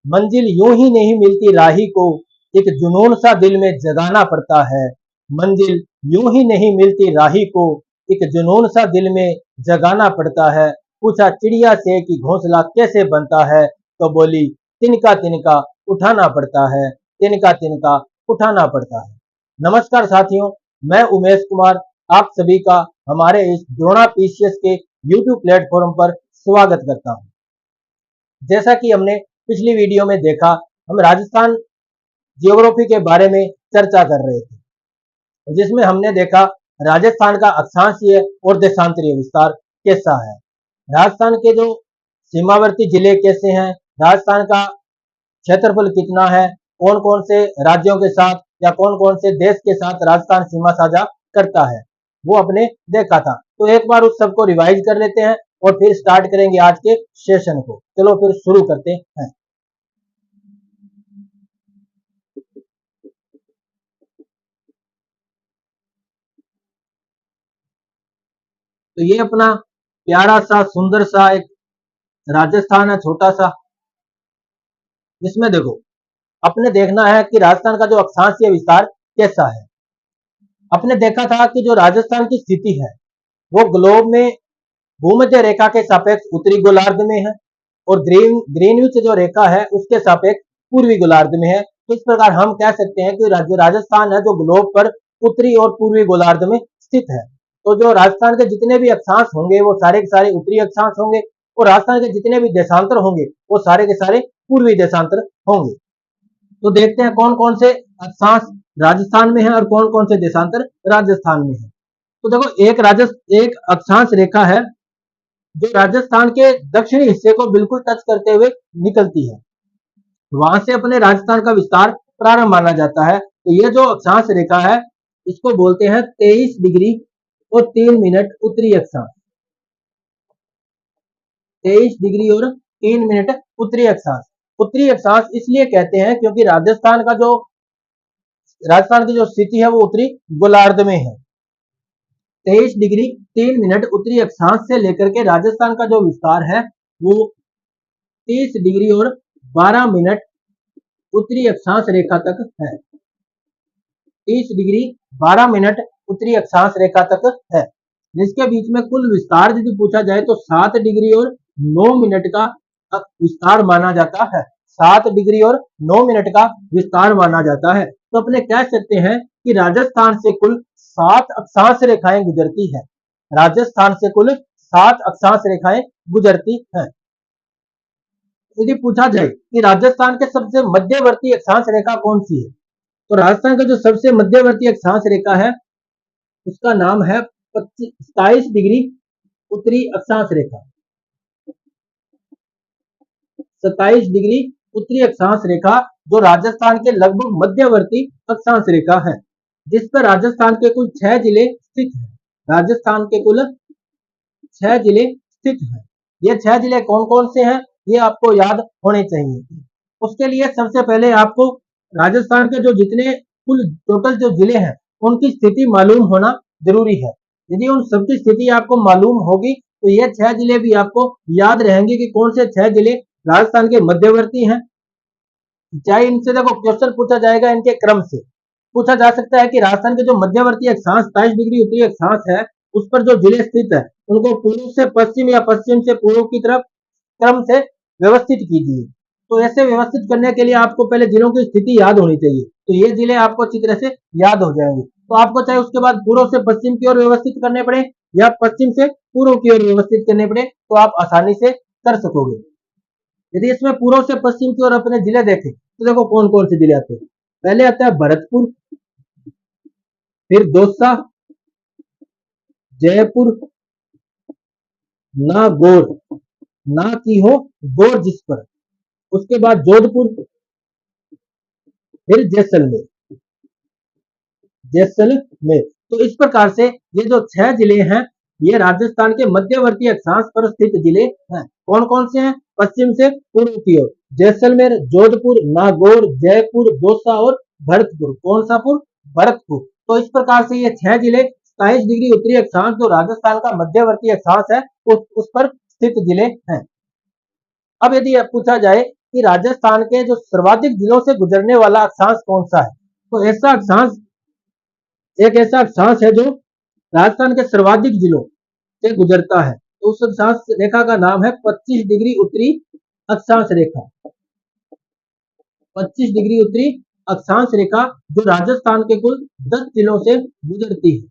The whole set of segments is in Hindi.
मंजिल यूं ही नहीं मिलती राही को, एक जुनून सा दिल में जगाना पड़ता है। मंजिल यूं ही नहीं मिलती राही को, एक जुनून सा दिल में जगाना पड़ता है। पूछा चिड़िया से कि घोंसला कैसे बनता है, तो बोली तिनका तिनका उठाना पड़ता है, तिनका तिनका उठाना पड़ता है। नमस्कार साथियों, मैं उमेश कुमार आप सभी का हमारे इस द्रोणा पीसीएस के यूट्यूब प्लेटफॉर्म पर स्वागत करता हूं। जैसा कि हमने पिछली वीडियो में देखा, हम राजस्थान जियोग्राफी के बारे में चर्चा कर रहे थे, जिसमें हमने देखा राजस्थान का अक्षांशीय और देशांतरीय विस्तार कैसा है, राजस्थान के जो सीमावर्ती जिले कैसे हैं, राजस्थान का क्षेत्रफल कितना है, कौन कौन से राज्यों के साथ या कौन कौन से देश के साथ राजस्थान सीमा साझा करता है, वो आपने देखा था। तो एक बार उस सबको रिवाइज कर लेते हैं और फिर स्टार्ट करेंगे आज के सेशन को। चलो फिर शुरू करते हैं। तो ये अपना प्यारा सा सुंदर सा एक राजस्थान है, छोटा सा, जिसमें देखो अपने देखना है कि राजस्थान का जो अक्षांशीय विस्तार कैसा है। अपने देखा था कि जो राजस्थान की स्थिति है वो ग्लोब में भूमध्य रेखा के सापेक्ष उत्तरी गोलार्ध में है और ग्रीनविच जो रेखा है उसके सापेक्ष पूर्वी गोलार्ध में है। तो इस प्रकार हम कह सकते हैं कि राजस्थान है जो ग्लोब पर उत्तरी और पूर्वी गोलार्ध में स्थित है। तो जो राजस्थान के जितने भी अक्षांश होंगे वो सारे के सारे उत्तरी अक्षांश होंगे और राजस्थान के जितने भी देशांतर होंगे वो सारे के सारे पूर्वी देशांतर होंगे। तो देखते हैं कौन कौन से अक्षांश राजस्थान में है और कौन कौन से देशांतर राजस्थान में है। तो देखो एक अक्षांश रेखा है जो राजस्थान के दक्षिणी हिस्से को बिल्कुल टच करते हुए निकलती है, वहां से अपने राजस्थान का विस्तार प्रारंभ माना जाता है। तो ये जो अक्षांश रेखा है इसको बोलते हैं 23 डिग्री और 3 मिनट उत्तरी अक्षांश, 23 डिग्री और 3 मिनट उत्तरी अक्षांश। उत्तरी अक्षांश इसलिए कहते हैं क्योंकि राजस्थान की जो स्थिति है वो उत्तरी गोलार्ध में है। 23 डिग्री 3 मिनट उत्तरी अक्षांश से लेकर के राजस्थान का जो विस्तार है वो 30 डिग्री और 12 मिनट उत्तरी अक्षांश रेखा तक है। 30 डिग्री 12 मिनट उत्तरी अक्षांश रेखा तक है, जिसके बीच में कुल विस्तार यदि पूछा जाए तो 7 डिग्री और 9 मिनट का विस्तार माना जाता है। 7 डिग्री और 9 मिनट का विस्तार माना जाता है। तो अपने कह सकते हैं कि राजस्थान से कुल 7 अक्षांश रेखाएं गुजरती है। राजस्थान से कुल 7 अक्षांश रेखाएं गुजरती हैं। यदि पूछा जाए कि राजस्थान के सबसे मध्यवर्ती अक्षांश रेखा कौन सी है, तो राजस्थान का जो सबसे मध्यवर्ती अक्षांश रेखा है उसका नाम है 27 डिग्री उत्तरी अक्षांश रेखा। 27 डिग्री उत्तरी अक्षांश रेखा जो राजस्थान के लगभग मध्यवर्ती अक्षांश रेखा है, जिस पर राजस्थान के कुल 6 जिले स्थित हैं। राजस्थान के कुल 6 जिले स्थित हैं। ये 6 जिले कौन कौन से हैं ये आपको याद होने चाहिए। उसके लिए सबसे पहले आपको राजस्थान के जो जितने कुल टोटल जो जिले हैं उनकी स्थिति मालूम होना जरूरी है। यदि उन सबकी स्थिति आपको मालूम होगी तो ये 6 जिले भी आपको याद रहेंगे कि कौन से 6 जिले राजस्थान के मध्यवर्ती हैं। चाहे इनसे देखो क्वेश्चन पूछा जाएगा, इनके क्रम से पूछा जा सकता है कि राजस्थान के जो मध्यवर्ती अक्षांश 27 डिग्री उत्तरी अक्षांश है उस पर जो जिले स्थित है उनको पूर्व से पश्चिम या पश्चिम से पूर्व की तरफ क्रम से व्यवस्थित कीजिए। तो ऐसे व्यवस्थित करने के लिए आपको पहले जिलों की स्थिति याद होनी चाहिए। तो ये जिले आपको अच्छी तरह से याद हो जाएंगे। तो आपको चाहे उसके बाद पूर्व से पश्चिम की ओर व्यवस्थित करने पड़े या पश्चिम से पूर्व की ओर व्यवस्थित करने पड़े तो आप आसानी से कर सकोगे। यदि इसमें पूर्व से पश्चिम की ओर अपने जिले देखें तो देखो कौन कौन से जिले आते हैं। पहले आता है भरतपुर, फिर दौसा, जयपुर, नागौर, ना की हो गौर जिस पर, उसके बाद जोधपुर, फिर जैसलमेर। जैसलमेर। तो इस प्रकार से ये जो 6 जिले हैं ये राजस्थान के मध्यवर्ती अक्षांश पर स्थित जिले हैं। कौन कौन से हैं? पश्चिम से पूर्व की ओर जैसलमेर, जोधपुर, नागौर, जयपुर, दौसा और भरतपुर। कौन सा पुर? भरतपुर। तो इस प्रकार से ये 6 जिले 27 डिग्री उत्तरी अक्षांश जो राजस्थान का मध्यवर्ती अक्षांश है उस पर स्थित जिले हैं। अब यदि पूछा जाए कि राजस्थान के जो सर्वाधिक जिलों से गुजरने वाला अक्षांश कौन सा है। तो ऐसा अक्षांश, एक ऐसा अक्षांश है जो राजस्थान के सर्वाधिक जिलों से गुजरता है, तो उस अक्षांश रेखा का नाम है 25 डिग्री उत्तरी अक्षांश रेखा। 25 डिग्री उत्तरी अक्षांश रेखा जो राजस्थान के कुल 10 जिलों से गुजरती है।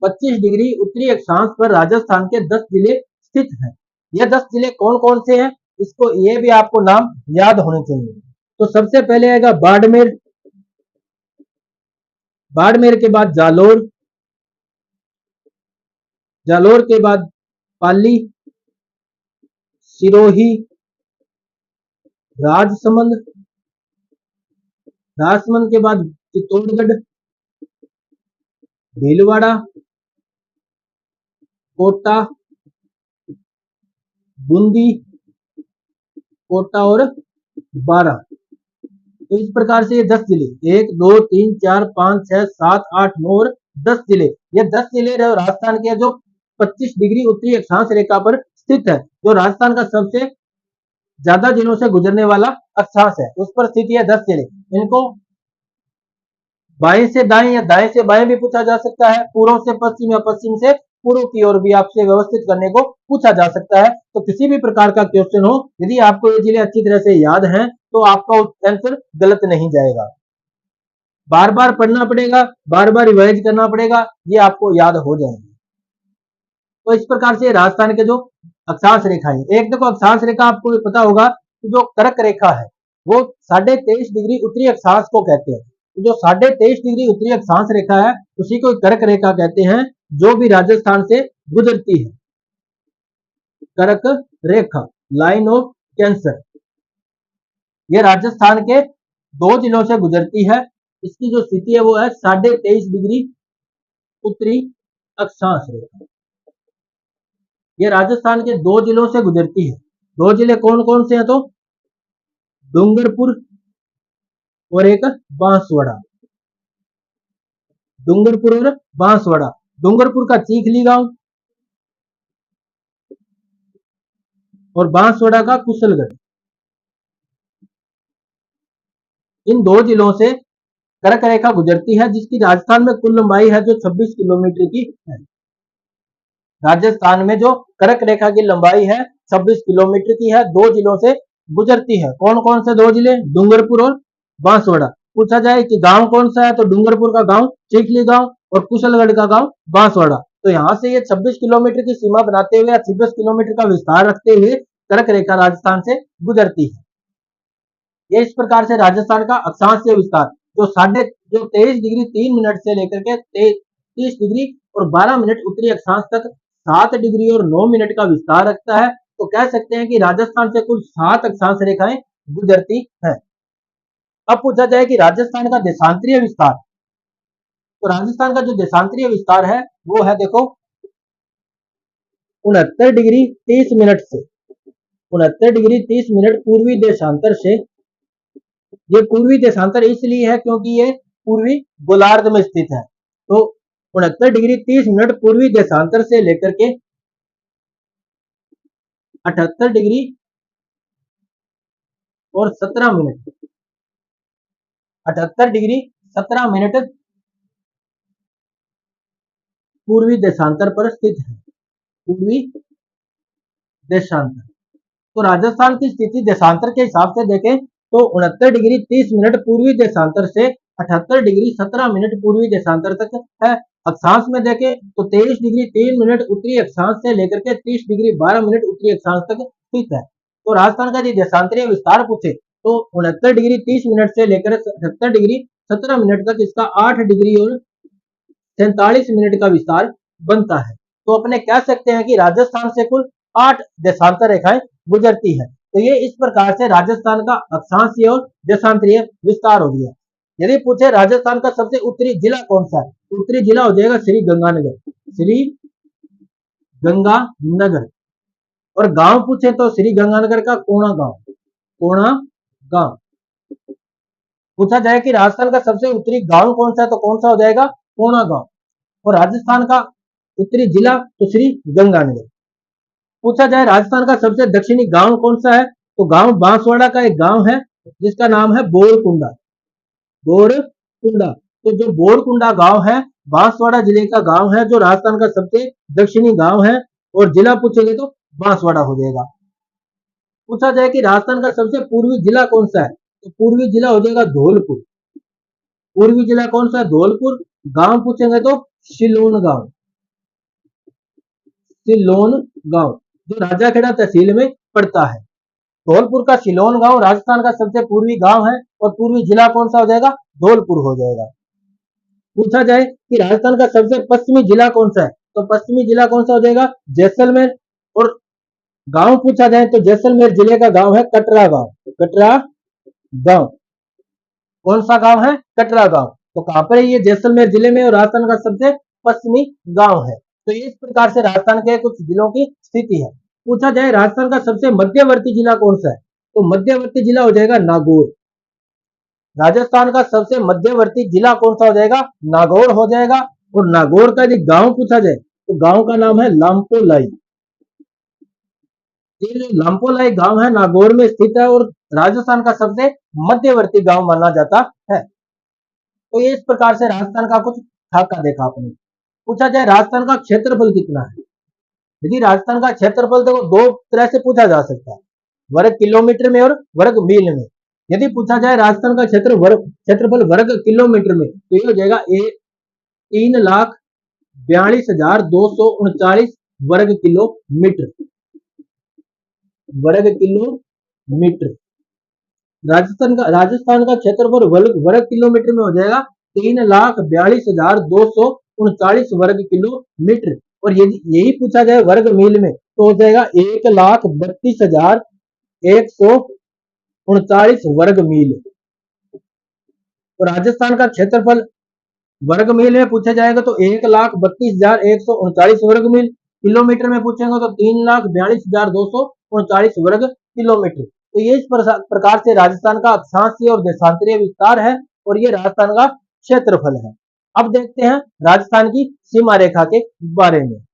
25 डिग्री उत्तरी अक्षांश पर राजस्थान के 10 जिले स्थित हैं। ये 10 जिले कौन कौन से हैं, इसको ये भी आपको नाम याद होने चाहिए। तो सबसे पहले आएगा बाड़मेर, बाड़मेर के बाद जालोर, जालोर के बाद पाली, सिरोही, राजसमंद, राजसमंद के बाद चित्तौड़गढ़, भीलवाड़ा, कोटा, बूंदी, कोटा और बारां। तो इस प्रकार से ये 10 जिले, 1 2 3 4 5 6 7 8 9 और 10 जिले, ये 10 जिले राजस्थान के जो 25 डिग्री उत्तरी अक्षांश रेखा पर स्थित है, जो राजस्थान का सबसे ज्यादा जिलों से गुजरने वाला अक्षांश है, उस पर स्थित है 10 जिले। इनको बाएं से दाएं या दाएं से बाएं भी पूछा जा सकता है, पूर्व से पश्चिम या पश्चिम से पूर्व की ओर भी आपसे व्यवस्थित करने को पूछा जा सकता है। तो किसी भी प्रकार का क्वेश्चन हो, यदि आपको ये जिले अच्छी तरह से याद हैं तो आपका आंसर गलत नहीं जाएगा। बार बार पढ़ना पड़ेगा, बार बार रिवाइज करना पड़ेगा, ये आपको याद हो जाएगा। तो इस प्रकार से राजस्थान के जो अक्षांश रेखा है, एक देखो अक्षांश रेखा आपको पता होगा कि जो कर्क रेखा है वो 23.5 डिग्री उत्तरी अक्षांश को कहते हैं। तो जो 23.5 डिग्री उत्तरी अक्षांश रेखा है उसी को कर्क रेखा कहते हैं, जो भी राजस्थान से गुजरती है। कर्क रेखा, लाइन ऑफ कैंसर, ये राजस्थान के 2 जिलों से गुजरती है। इसकी जो स्थिति है वो है 23.5 डिग्री उत्तरी अक्षांश रेखा। ये राजस्थान के 2 जिलों से गुजरती है। 2 जिले कौन कौन से हैं, तो डूंगरपुर और एक बांसवाड़ा। डूंगरपुर और बांसवाड़ा, डूंगरपुर का चीखली गांव और बांसवाड़ा का कुशलगढ़, इन 2 जिलों से कर्क रेखा गुजरती है, जिसकी राजस्थान में कुल लंबाई है जो 26 किलोमीटर की है। राजस्थान में जो कर्क रेखा की लंबाई है 26 किलोमीटर की है, 2 जिलों से गुजरती है। कौन कौन से 2 जिले, डूंगरपुर और बांसवाड़ा। पूछा जाए कि गांव कौन सा है, तो डूंगरपुर का गांव चिखली गांव और कुशलगढ़ का गांव बांसवाड़ा। तो यहां से ये 26 किलोमीटर की सीमा बनाते हुए, 26 किलोमीटर का विस्तार रखते हुए कर्क रेखा राजस्थान से गुजरती है। ये इस प्रकार से राजस्थान का अक्षांशीय विस्तार जो 23 डिग्री 3 मिनट से लेकर के 30 डिग्री और 12 मिनट उत्तरी अक्षांश तक 7 डिग्री और 9 मिनट का विस्तार रखता है। तो कह सकते हैं कि राजस्थान से कुल 7 अक्षांश रेखाएं गुजरती हैं। अब पूछा जाए कि राजस्थान का देशांतरीय विस्तार, तो राजस्थान का जो देशांतरीय विस्तार है वो है देखो 69 डिग्री 30 मिनट से, 69 डिग्री 30 मिनट पूर्वी देशांतर से। ये पूर्वी देशांतर इसलिए है क्योंकि ये पूर्वी गोलार्ध में स्थित है। तो 69 डिग्री 30 मिनट पूर्वी देशांतर से लेकर के 78 डिग्री और 17 मिनट, 78 डिग्री 17 मिनट पूर्वी देशांतर पर स्थित है। पूर्वी देशांतर, तो राजस्थान की स्थिति देशांतर के हिसाब से देखें तो 69 डिग्री 30 मिनट पूर्वी देशांतर से 78 डिग्री 17 मिनट पूर्वी देशांतर तक है। अक्षांश में देखें तो 23 डिग्री 3 मिनट उत्तरी अक्षांश से लेकर के 30 डिग्री 12 मिनट उत्तरी अक्षांश तक स्थित है। तो राजस्थान का यदि देशांतरीय विस्तार पूछे तो 69 डिग्री 30 मिनट से लेकर 78 डिग्री 17 मिनट तक इसका 8 डिग्री और 47 मिनट का विस्तार बनता है। तो अपने कह सकते हैं कि राजस्थान से कुल 8 देशांतर रेखाएं गुजरती है। तो ये इस प्रकार से राजस्थान का अक्षांशीय और देशांतरीय विस्तार हो गया। यदि पूछे राजस्थान का सबसे उत्तरी जिला कौन सा है, उत्तरी जिला हो जाएगा श्री गंगानगर, श्री गंगानगर। और गांव पूछे तो श्री गंगानगर का कोणा गांव, कोणा गांव। पूछा जाए कि राजस्थान का सबसे उत्तरी गांव कौन सा है, तो कौन सा हो जाएगा, कोणा गांव। और राजस्थान का उत्तरी जिला तो श्री गंगानगर। पूछा जाए राजस्थान का सबसे दक्षिणी गांव कौन सा है, तो गांव बांसवाड़ा का एक गांव है जिसका नाम है बोरकुंडा। बोरकुंडा, तो जो बोरकुंडा गांव है बांसवाड़ा जिले का गांव है, जो राजस्थान का सबसे दक्षिणी गांव है, और जिला पूछेंगे तो बांसवाड़ा हो जाएगा। पूछा जाए कि राजस्थान का सबसे पूर्वी जिला कौन सा है, तो पूर्वी जिला हो जाएगा धौलपुर। पूर्वी जिला कौन सा है? धौलपुर। गांव पूछेंगे तो सिलोन गांव। सिलोन गांव जो राजाखेड़ा तहसील में पड़ता है। धौलपुर का सिलोन गांव राजस्थान का सबसे पूर्वी गांव है, और पूर्वी जिला कौन सा हो जाएगा? धौलपुर हो जाएगा। पूछा जाए कि राजस्थान का सबसे पश्चिमी जिला कौन सा है, तो पश्चिमी जिला कौन सा हो जाएगा? जैसलमेर। और गांव पूछा जाए तो जैसलमेर जिले का गांव है कटरा गांव। कटरा गांव कौन सा गांव है? कटरा गांव। तो कहां पर है ये? जैसलमेर जिले में, और राजस्थान का सबसे पश्चिमी गांव है। तो इस प्रकार से राजस्थान के कुछ जिलों की स्थिति है। पूछा जाए राजस्थान का सबसे मध्यवर्ती जिला कौन सा है, तो मध्यवर्ती जिला हो जाएगा नागौर। राजस्थान का सबसे मध्यवर्ती जिला कौन सा हो जाएगा? नागौर हो जाएगा। और नागौर का यदि गांव पूछा जाए तो गांव का नाम है लामपोलाई। ये जो लामपोलाई गांव है नागौर में स्थित है, और राजस्थान का सबसे मध्यवर्ती गांव माना जाता है। तो ये इस प्रकार से राजस्थान का कुछ खाका देखा आपने। पूछा जाए राजस्थान का क्षेत्रफल कितना है, यदि राजस्थान का क्षेत्रफल देखो दो तरह से पूछा जा सकता है, वर्ग किलोमीटर में और वर्ग मील में। यदि पूछा जाए राजस्थान का क्षेत्रफल वर्ग किलोमीटर में, तो ये हो जाएगा 3,42,239 वर्ग किलोमीटर। वर्ग किलोमीटर। राजस्थान का क्षेत्रफल वर्ग किलोमीटर में हो जाएगा 3,42,239 वर्ग किलोमीटर। और यदि यही पूछा जाए वर्ग मील में तो हो जाएगा 1,32,139 वर्ग मील। तो राजस्थान का क्षेत्रफल वर्ग मील में पूछा जाएगा तो 1,32,139 वर्ग मील। किलोमीटर में पूछेंगे तो 3,42,239 वर्ग किलोमीटर। तो ये इस प्रकार से राजस्थान का अक्षांशीय और देशांतरीय विस्तार है, और ये राजस्थान का क्षेत्रफल है। अब देखते हैं राजस्थान की सीमा रेखा के बारे में।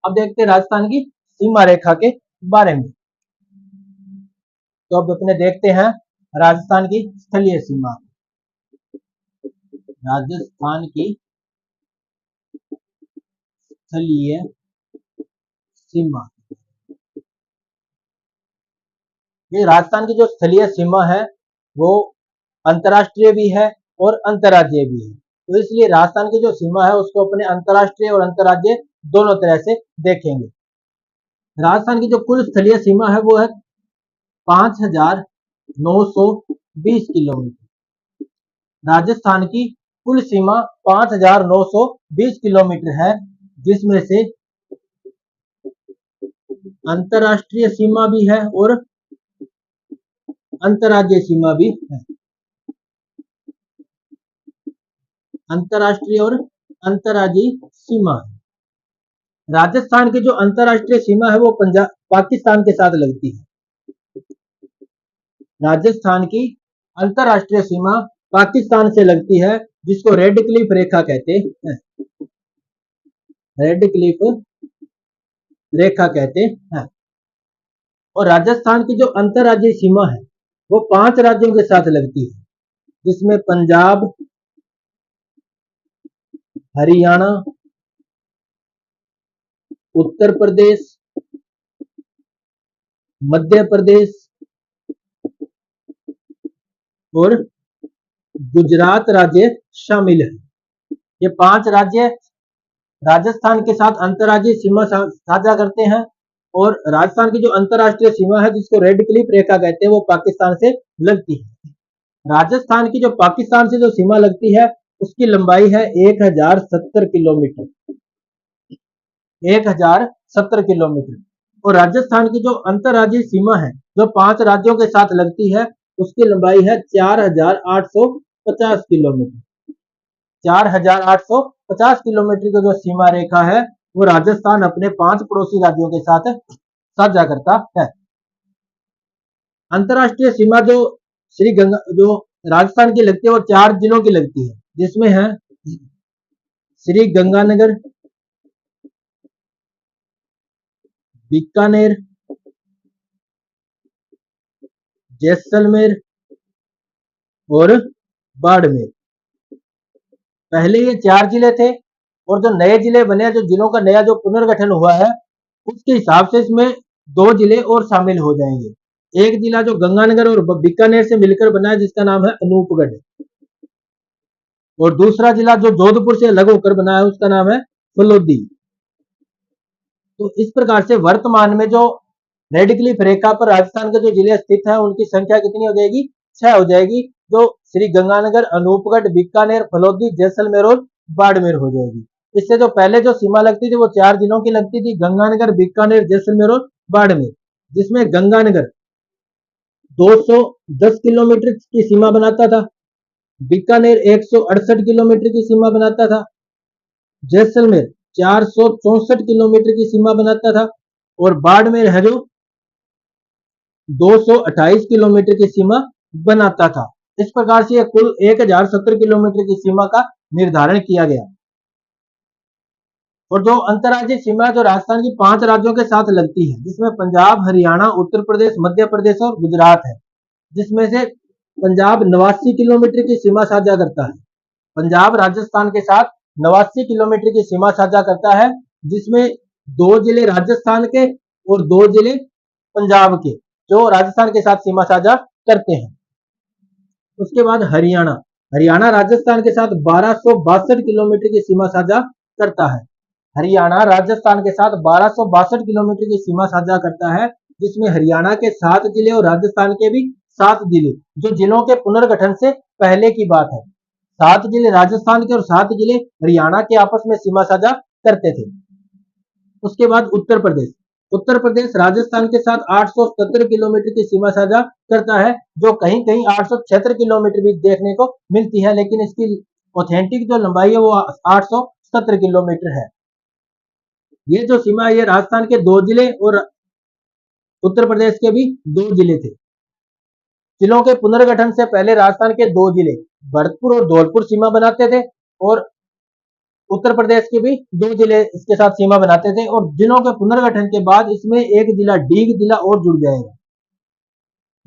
अब देखते हैं राजस्थान की सीमा रेखा के बारे में। तो अब अपने देखते हैं राजस्थान की स्थलीय सीमा। राजस्थान की स्थलीय सीमा। ये राजस्थान की जो स्थलीय सीमा है वो अंतर्राष्ट्रीय भी है और अंतर्राज्यीय भी है। तो इसलिए राजस्थान की जो सीमा है उसको अपने अंतर्राष्ट्रीय और अंतर्राज्यीय दोनों तरह से देखेंगे। राजस्थान की जो कुल स्थलीय सीमा है वो है 5,920 किलोमीटर। राजस्थान की कुल सीमा 5,920 किलोमीटर है, जिसमें से अंतर्राष्ट्रीय सीमा भी है और अंतर्राज्यीय सीमा भी है। अंतर्राष्ट्रीय और अंतर्राज्यीय सीमा है। राजस्थान की जो अंतर्राष्ट्रीय सीमा है वो पंजाब पाकिस्तान के साथ लगती है। राजस्थान की अंतर्राष्ट्रीय सीमा पाकिस्तान से लगती है, जिसको रेड क्लिफ रेखा कहते हैं। रेड क्लिफ रेखा कहते हैं। और राजस्थान की जो अंतर्राज्यीय सीमा है वो 5 राज्यों के साथ लगती है, जिसमें पंजाब, हरियाणा, उत्तर प्रदेश, मध्य प्रदेश और गुजरात राज्य शामिल है। ये 5 राज्य राजस्थान के साथ अंतर्राज्यीय सीमा साझा करते हैं, और राजस्थान की जो अंतर्राष्ट्रीय सीमा है जिसको रेड क्लिफ रेखा कहते हैं वो पाकिस्तान से लगती है। राजस्थान की जो पाकिस्तान से जो सीमा लगती है उसकी लंबाई है 1,070 किलोमीटर। 1,070 किलोमीटर। और राजस्थान की जो अंतर्राज्यीय सीमा है जो 5 राज्यों के साथ लगती है उसकी लंबाई है 4,850 किलोमीटर। 4,850 किलोमीटर की जो सीमा रेखा है वो राजस्थान अपने 5 पड़ोसी राज्यों के साथ साझा करता है। अंतर्राष्ट्रीय सीमा जो राजस्थान की लगती है वो 4 जिलों की लगती है, जिसमें है श्री गंगानगर, बीकानेर, जैसलमेर और बाड़मेर। पहले ये 4 जिले थे और जो नए जिले बने, जो जिलों का नया जो पुनर्गठन हुआ है, उसके हिसाब से इसमें 2 जिले और शामिल हो जाएंगे। एक जिला जो गंगानगर और बीकानेर से मिलकर बना है, जिसका नाम है अनूपगढ़, और दूसरा जिला जो जोधपुर से अलग होकर बना है, उसका नाम है फलोदी। तो इस प्रकार से वर्तमान में जो रेड क्लिफ रेखा पर राजस्थान के जो जिले स्थित हैं, उनकी संख्या कितनी हो जाएगी? 6 हो जाएगी, जो श्री गंगानगर, अनूपगढ़, बीकानेर, फलोदी, जैसलमेर और बाड़मेर हो जाएगी। इससे जो पहले जो सीमा लगती थी वो 4 जिलों की लगती थी, गंगानगर, बीकानेर, जैसलमेर और बाड़मेर, जिसमें गंगानगर 210 किलोमीटर की सीमा बनाता था, बीकानेर 168 किलोमीटर की सीमा बनाता था, जैसलमेर 464 किलोमीटर की सीमा बनाता था, और बाड़मेर है जो 228 किलोमीटर की सीमा बनाता था। इस प्रकार से कुल 1070 किलोमीटर की सीमा का निर्धारण किया गया। और जो अंतर्राज्यीय सीमा जो राजस्थान की 5 राज्यों के साथ लगती है, जिसमें पंजाब, हरियाणा, उत्तर प्रदेश, मध्य प्रदेश और गुजरात है, जिसमें से पंजाब 89 किलोमीटर की सीमा साझा करता है। पंजाब राजस्थान के साथ 89 किलोमीटर की सीमा साझा करता है, जिसमें 2 जिले राजस्थान के और 2 जिले पंजाब के, जो राजस्थान के साथ सीमा साझा करते हैं। उसके बाद हरियाणा, हरियाणा राजस्थान के साथ 1262 किलोमीटर की सीमा साझा करता है। हरियाणा राजस्थान के साथ 1262 किलोमीटर की सीमा साझा करता है, जिसमें हरियाणा के 7 जिले और राजस्थान के भी 7 जिले, जो जिलों के पुनर्गठन से पहले की बात है। 7 जिले राजस्थान के और 7 जिले हरियाणा के आपस में सीमा साझा करते थे। उसके बाद उत्तर प्रदेश, उत्तर प्रदेश राजस्थान के साथ 870 किलोमीटर की सीमा साझा करता है, जो कहीं कहीं 876 किलोमीटर भी देखने को मिलती है, लेकिन इसकी ऑथेंटिक जो लंबाई है वो 870 किलोमीटर है। ये जो सीमा है, ये राजस्थान के 2 जिले और उत्तर प्रदेश के भी 2 जिले थे। जिलों के पुनर्गठन से पहले राजस्थान के 2 जिले भरतपुर और धौलपुर सीमा बनाते थे, और उत्तर प्रदेश के भी 2 जिले इसके साथ सीमा बनाते थे, और जिलों के पुनर्गठन के बाद इसमें एक जिला डीग जिला और जुड़ जाएगा।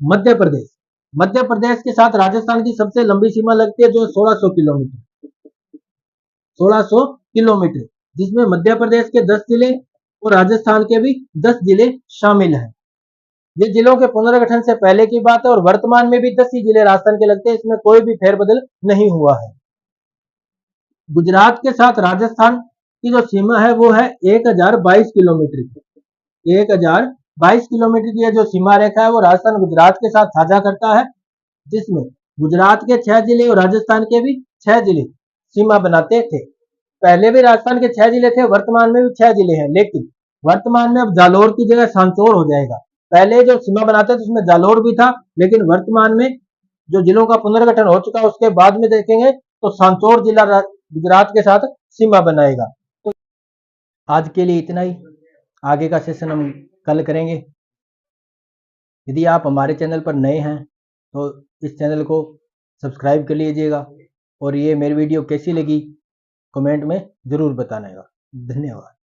मध्य प्रदेश, मध्य प्रदेश के साथ राजस्थान की सबसे लंबी सीमा लगती है, जो 1600 किलोमीटर, 1600 किलोमीटर, जिसमें मध्य प्रदेश के 10 जिले और राजस्थान के भी 10 जिले शामिल हैं। ये जिलों के पुनर्गठन से पहले की बात है, और वर्तमान में भी 10 ही जिले राजस्थान के लगते हैं, इसमें कोई भी फेरबदल नहीं हुआ है। गुजरात के साथ राजस्थान की जो सीमा है वो है 1022 किलोमीटर की। 1022 किलोमीटर की जो सीमा रेखा है वो राजस्थान गुजरात के साथ साझा करता है, जिसमें गुजरात के 6 जिले और राजस्थान के भी 6 जिले सीमा बनाते थे। पहले भी राजस्थान के 6 जिले थे, वर्तमान में भी 6 जिले हैं, लेकिन वर्तमान में अब जालोर की जगह सांचौर हो जाएगा। पहले जो सीमा बनाते थे उसमें जालोर भी था, लेकिन वर्तमान में जो जिलों का पुनर्गठन हो चुका है उसके बाद में देखेंगे तो सांचौर जिला गुजरात के साथ सीमा बनाएगा। तो आज के लिए इतना ही, आगे का सेशन हम कल करेंगे। यदि आप हमारे चैनल पर नए हैं तो इस चैनल को सब्सक्राइब कर लीजिएगा, और ये मेरी वीडियो कैसी लगी कमेंट में ज़रूर बताना। धन्यवाद।